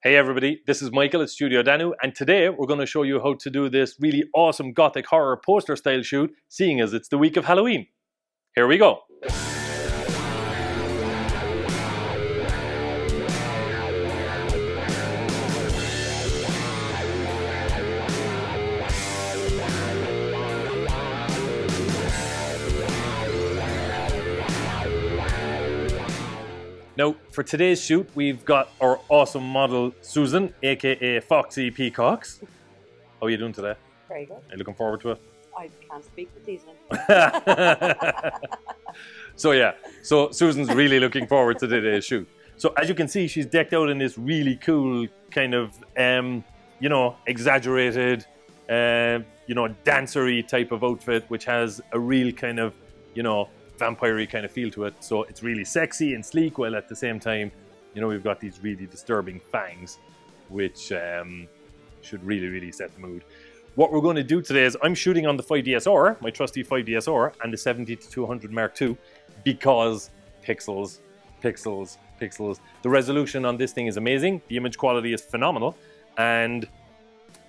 Hey everybody, this is Michael at Studio Danu, and today we're going to show you how to do this really awesome gothic horror poster style shoot, seeing as it's the week of Halloween. Here we go. Now, for today's shoot, we've got our awesome model, Susan, aka Foxy Peacocks. How are you doing today? Very good. Are you looking forward to it? I can't speak this evening. So Susan's really looking forward to today's shoot. So as you can see, she's decked out in this really cool kind of, exaggerated, dancery type of outfit, which has a real kind of, vampire-y kind of feel to it. So it's really sexy and sleek, while at the same time, we've got these really disturbing fangs, which should really, really set the mood. What we're going to do today is I'm shooting on the 5DSR, my trusty 5DSR, and the 70-200 Mark II, because pixels. The resolution on this thing is amazing. The image quality is phenomenal. And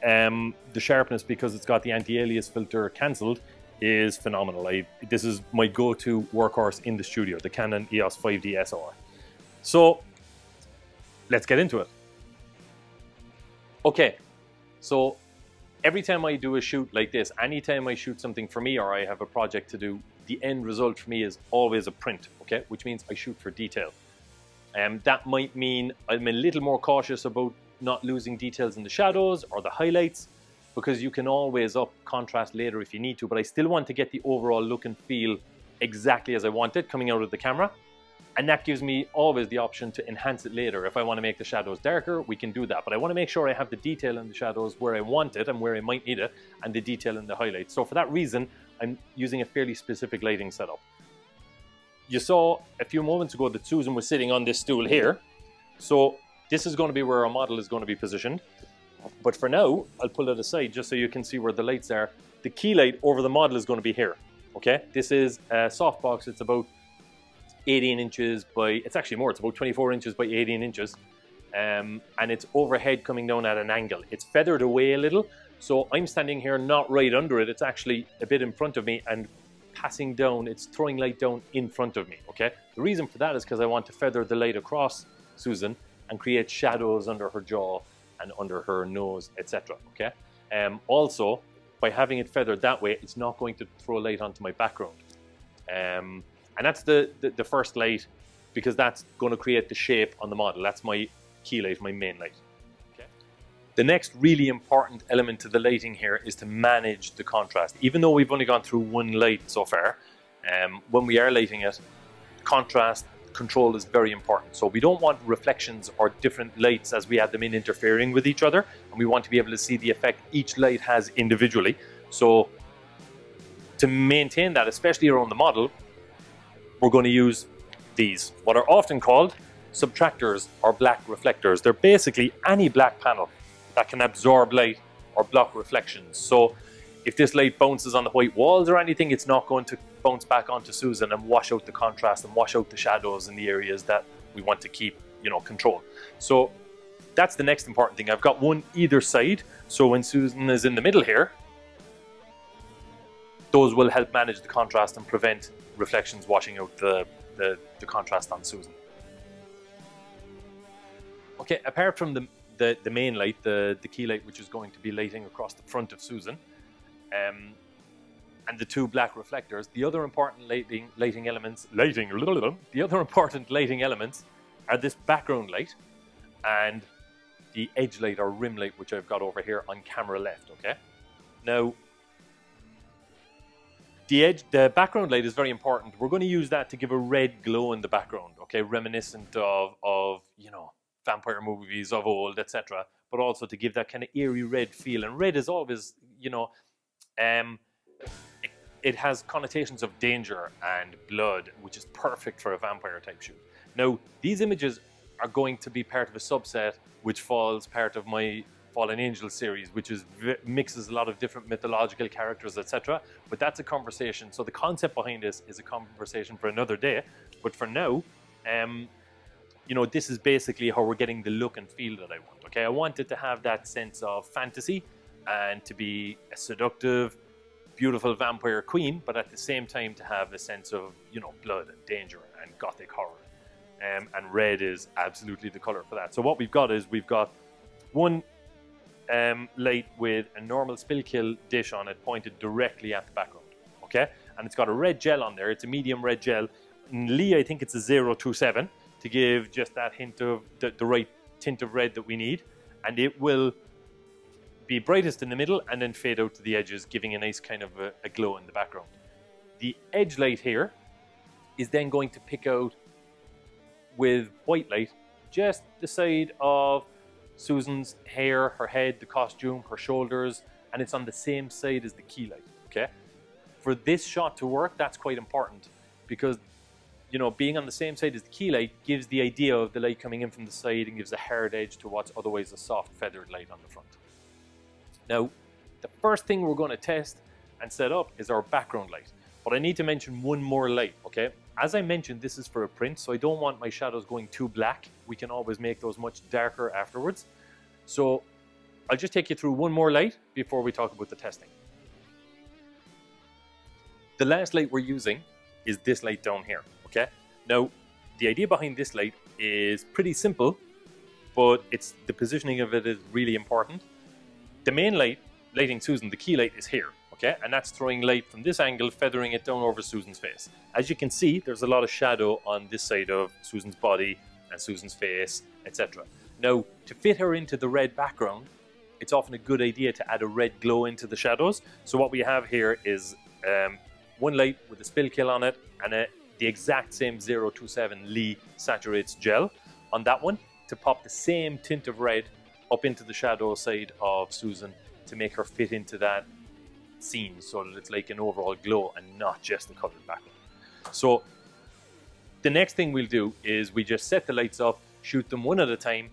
the sharpness, because it's got the anti-alias filter cancelled, is phenomenal. This is my go-to workhorse in the studio, the Canon EOS 5DSR. So let's get into it. Okay, so every time I do a shoot like this, anytime I shoot something for me or I have a project to do, the end result for me is always a print, okay? Which means I shoot for detail. That might mean I'm a little more cautious about not losing details in the shadows or the highlights, because you can always up contrast later if you need to, but I still want to get the overall look and feel exactly as I want it coming out of the camera. And that gives me always the option to enhance it later. If I want to make the shadows darker, we can do that. But I want to make sure I have the detail in the shadows where I want it and where I might need it, and the detail in the highlights. So for that reason, I'm using a fairly specific lighting setup. You saw a few moments ago that Susan was sitting on this stool here. So this is going to be where our model is going to be positioned. But for now, I'll pull it aside just so you can see where the lights are. The key light over the model is going to be here. Okay, this is a softbox. It's about 18 inches by, it's actually more, it's about 24 inches by 18 inches. And it's overhead coming down at an angle. It's feathered away a little. So I'm standing here not right under it. It's actually a bit in front of me and passing down. It's throwing light down in front of me, okay? The reason for that is because I want to feather the light across Susan and create shadows under her jaw and under her nose, etc. Okay. Also, by having it feathered that way, it's not going to throw light onto my background. And that's the first light, because that's going to create the shape on the model. That's my key light, my main light. Okay. The next really important element to the lighting here is to manage the contrast. Even though we've only gone through one light so far, when we are lighting it, contrast control is very important. So we don't want reflections or different lights as we add them in interfering with each other, and we want to be able to see the effect each light has individually. So to maintain that, especially around the model, we're going to use these, what are often called subtractors or black reflectors. They're basically any black panel that can absorb light or block reflections. So if this light bounces on the white walls or anything, it's not going to bounce back onto Susan and wash out the contrast and wash out the shadows in the areas that we want to keep, control. So that's the next important thing. I've got one either side. So when Susan is in the middle here, those will help manage the contrast and prevent reflections washing out the contrast on Susan. Okay, apart from the main light, the key light, which is going to be lighting across the front of Susan, and the two black reflectors, the other important lighting elements are this background light and the edge light or rim light, which I've got over here on camera left. Okay, now the background light is very important. We're going to use that to give a red glow in the background, okay, reminiscent of vampire movies of old, etc., but also to give that kind of eerie red feel. And red is always, it has connotations of danger and blood, which is perfect for a vampire type shoot. Now, these images are going to be part of a subset which falls part of my Fallen Angel series, which mixes a lot of different mythological characters, etc. But that's a conversation. So the concept behind this is a conversation for another day. But for now, you know, this is basically how we're getting the look and feel that I want. Okay, I want it to have that sense of fantasy and to be a seductive, beautiful vampire queen, but at the same time to have a sense of, you know, blood and danger and gothic horror. And red is absolutely the color for that. So what we've got is we've got one light with a normal spill kill dish on it pointed directly at the background. Okay, and it's got a red gel on there. It's a medium red gel. In Lee, I think it's a 027 to give just that hint of the right tint of red that we need, and it will be brightest in the middle and then fade out to the edges, giving a nice kind of a glow in the background. The edge light here is then going to pick out with white light just the side of Susan's hair, her head, the costume, her shoulders, and it's on the same side as the key light. Okay, for this shot to work, that's quite important, because, you know, being on the same side as the key light gives the idea of the light coming in from the side and gives a hard edge to what's otherwise a soft feathered light on the front. Now, the first thing we're going to test and set up is our background light. But I need to mention one more light, okay? As I mentioned, this is for a print, so I don't want my shadows going too black. We can always make those much darker afterwards. So I'll just take you through one more light before we talk about the testing. The last light we're using is this light down here, okay? Now, the idea behind this light is pretty simple, but the positioning of it is really important. The main light, lighting Susan, the key light, is here, okay? And that's throwing light from this angle, feathering it down over Susan's face. As you can see, there's a lot of shadow on this side of Susan's body and Susan's face, etc. Now, to fit her into the red background, it's often a good idea to add a red glow into the shadows. So what we have here is one light with a spill kill on it and the exact same 027 Lee Saturates gel on that one to pop the same tint of red up into the shadow side of Susan to make her fit into that scene, so that it's like an overall glow and not just a colored background. So the next thing we'll do is we just set the lights up, shoot them one at a time,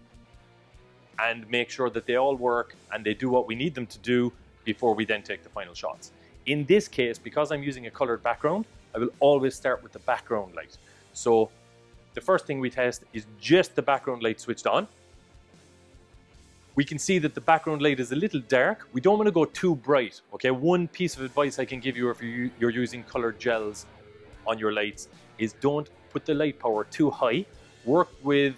and make sure that they all work and they do what we need them to do before we then take the final shots. In this case, because I'm using a colored background, I will always start with the background light. So the first thing we test is just the background light switched on. We can see that the background light is a little dark. We don't want to go too bright, okay? One piece of advice I can give you if you're using colored gels on your lights is don't put the light power too high. Work with,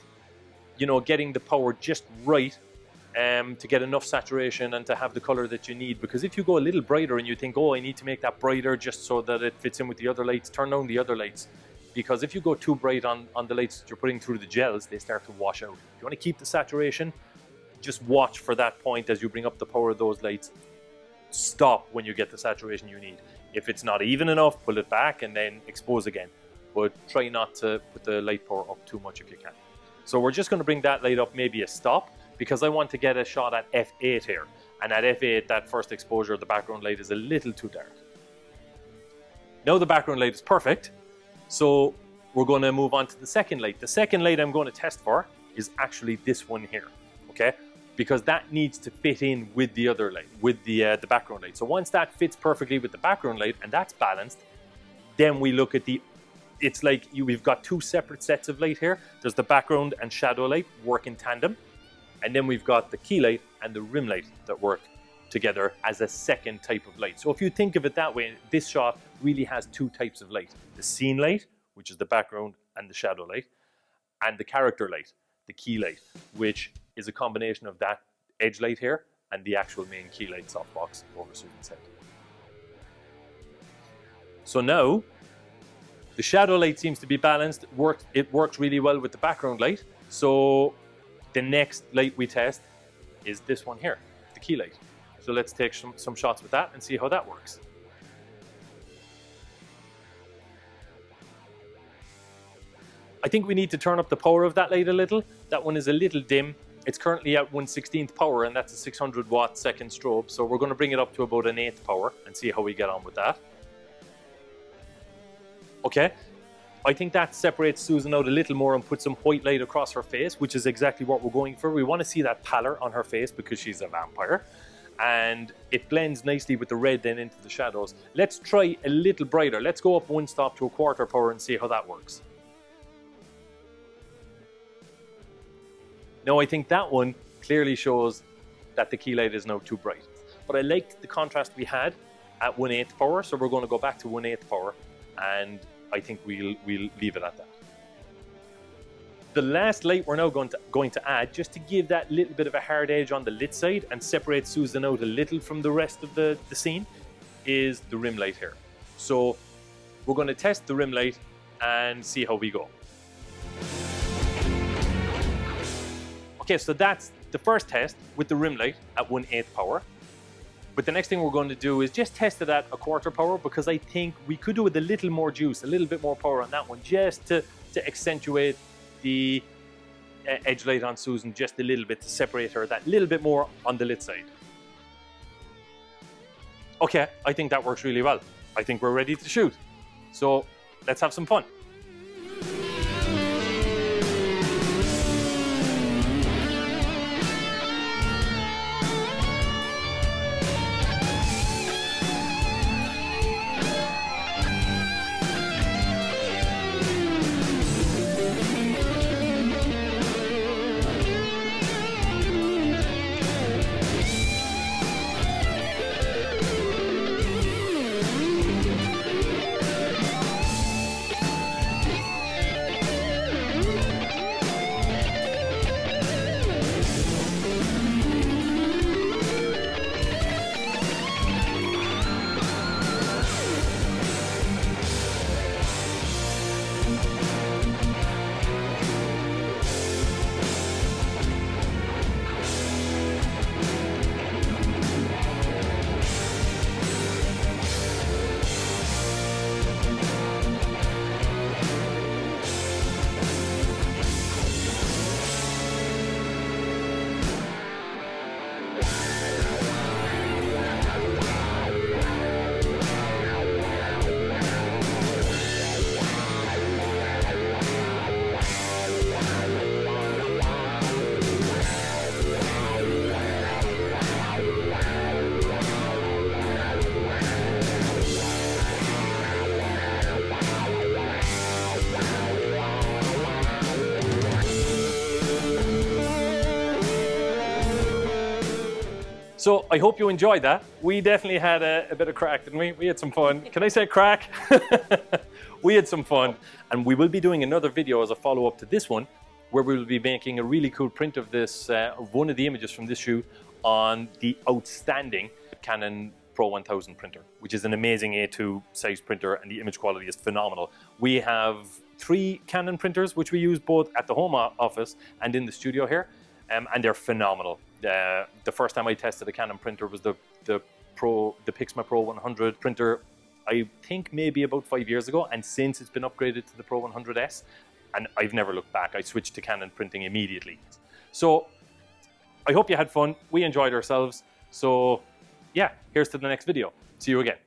you know, getting the power just right to get enough saturation and to have the color that you need. Because if you go a little brighter and you think, oh, I need to make that brighter just so that it fits in with the other lights, turn down the other lights. Because if you go too bright on the lights that you're putting through the gels, they start to wash out. If you want to keep the saturation, just watch for that point as you bring up the power of those lights. Stop when you get the saturation you need. If it's not even enough, pull it back and then expose again. But try not to put the light power up too much if you can. So we're just going to bring that light up maybe a stop, because I want to get a shot at f8 here. And at f8, that first exposure of the background light is a little too dark. Now the background light is perfect, so we're going to move on to the second light. The second light I'm going to test for is actually this one here, okay? Because that needs to fit in with the other light, with the background light. So once that fits perfectly with the background light and that's balanced, then we look at it's like we've got two separate sets of light here. There's the background and shadow light work in tandem. And then we've got the key light and the rim light that work together as a second type of light. So if you think of it that way, this shot really has two types of light. The scene light, which is the background and the shadow light, and the character light, the key light, which is a combination of that edge light here and the actual main key light softbox over Susan's head. So now, the shadow light seems to be balanced. It works really well with the background light. So the next light we test is this one here, the key light. So let's take some shots with that and see how that works. I think we need to turn up the power of that light a little. That one is a little dim. It's currently at 1/16th power, and that's a 600 watt second strobe. So we're going to bring it up to about an 1/8 power and see how we get on with that. Okay, I think that separates Susan out a little more and puts some white light across her face, which is exactly what we're going for. We want to see that pallor on her face because she's a vampire. And it blends nicely with the red then into the shadows. Let's try a little brighter. Let's go up one stop to 1/4 power and see how that works. Now I think that one clearly shows that the key light is now too bright. But I liked the contrast we had at 1/8 power, so we're going to go back to 1/8 power, and I think we'll leave it at that. The last light we're now going to add, just to give that little bit of a hard edge on the lit side and separate Susan out a little from the rest of the scene, is the rim light here. So we're going to test the rim light and see how we go. Okay, so that's the first test with the rim light at 1/8 power. But the next thing we're going to do is just test it at 1/4 power, because I think we could do with a little more juice, a little bit more power on that one, just to accentuate the edge light on Susan just a little bit, to separate her that little bit more on the lit side. Okay, I think that works really well. I think we're ready to shoot. So let's have some fun. So I hope you enjoyed that. We definitely had a bit of crack, didn't we? We had some fun. Can I say crack? We had some fun. And we will be doing another video as a follow-up to this one, where we will be making a really cool print of this, of one of the images from this shoot on the outstanding Canon Pro 1000 printer, which is an amazing A2 size printer, and the image quality is phenomenal. We have 3 Canon printers, which we use both at the home office and in the studio here, and they're phenomenal. The first time I tested a Canon printer was the Pixma Pro 100 printer, I think maybe about 5 years ago, and since it's been upgraded to the Pro 100S, and I've never looked back. I switched to Canon printing immediately. So I hope you had fun. We enjoyed ourselves. So yeah, here's to the next video. See you again.